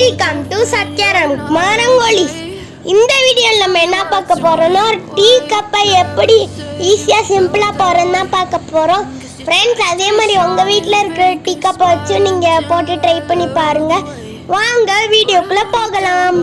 Welcome to Rangolies. இந்த வீடியோல நம்ம என்ன பார்க்க போறோம்னா ஒரு டீ கப்பை எப்படி ஈஸியா சிம்பிளா போறேன்னா பார்க்க போறோம். ஃப்ரெண்ட்ஸ், அதே மாதிரி உங்க வீட்ல இருக்கிற டீ கப்பை வச்சு நீங்க போட்டு ட்ரை பண்ணி பாருங்க. வாங்க வீடியோக்குள்ள போகலாம்.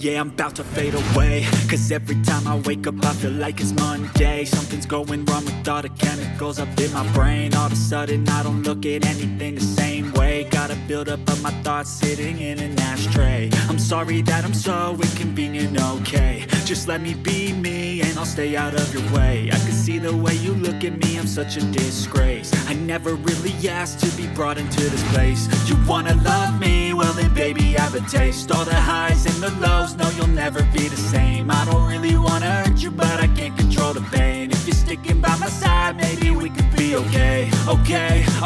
Yeah, I'm about to fade away, cause every time I wake up I feel like it's Monday. Something's going wrong with all the chemicals up in my brain. All of a sudden I don't look at anything the same way. Gotta build up of my thoughts sitting in an ashtray. I'm sorry that I'm so inconvenient, okay. Just let me be me and I'll stay out of your way. I can see the way you look at me, I'm such a disgrace. I never really asked to be brought into this place. You wanna love me? Well then baby have a taste. All the highs and the lows, no, you'll never be the same. I don't really wanna hurt you, but I can't control the pain. If you're sticking by my side, maybe we could be okay.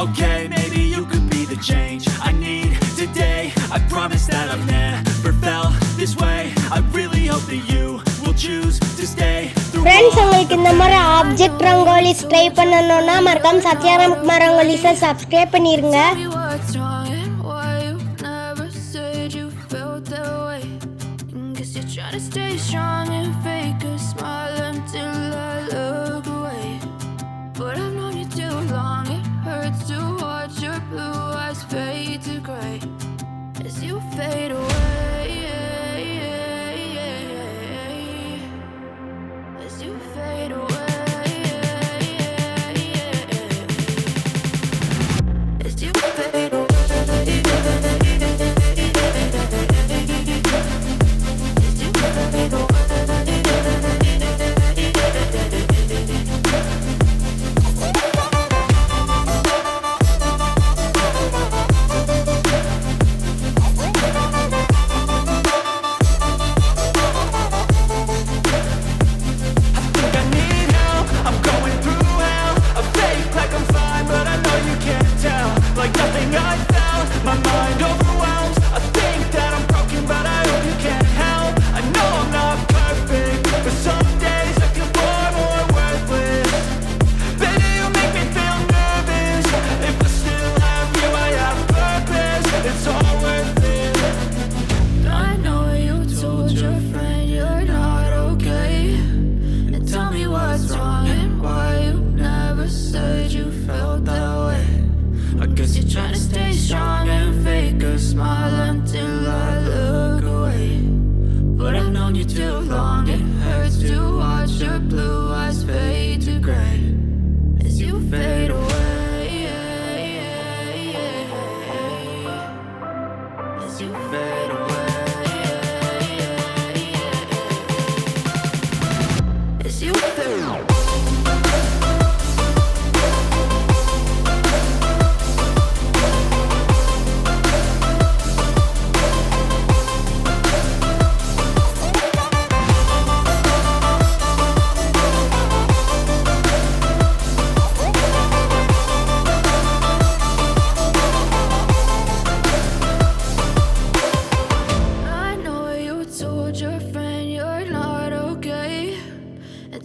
Okay, maybe you could be the change I need today. I promise that I've never felt this way. I really hope that you will choose to stay. Friends, உங்களுக்கு இந்த மாதிரி object rangolis try பண்ணனும்னா மறக்காம Rangolies subscribe பண்ணிருங்க. Try to stay strong and fake a smile until I look away. But I've known you too long, it hurts to watch your blue eyes fade to gray as you fade away. As you fade away. As you fade away. You're trying to stay strong and fake a smile until I look away. But I've known you too long, it hurts to watch your blue eyes fade to gray as you fade away. As you fade away. As you fade away.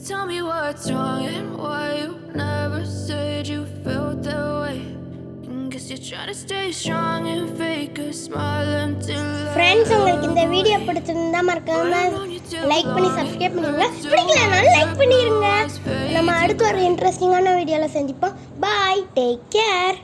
Tell me what's wrong and why you never said you felt that way. Guess you're trying to stay strong and fake a smile until Friends, உங்களுக்கு இந்த video பிடிச்சிருந்தா மறக்காம like பண்ணி subscribe பண்ணுங்க. பிடிக்கலனாலும் like பண்ணிருங்க. நம்ம அடுத்து ஒரு இன்ட்ரஸ்டிங்கான வீடியோல சந்திப்போம். Bye, take care.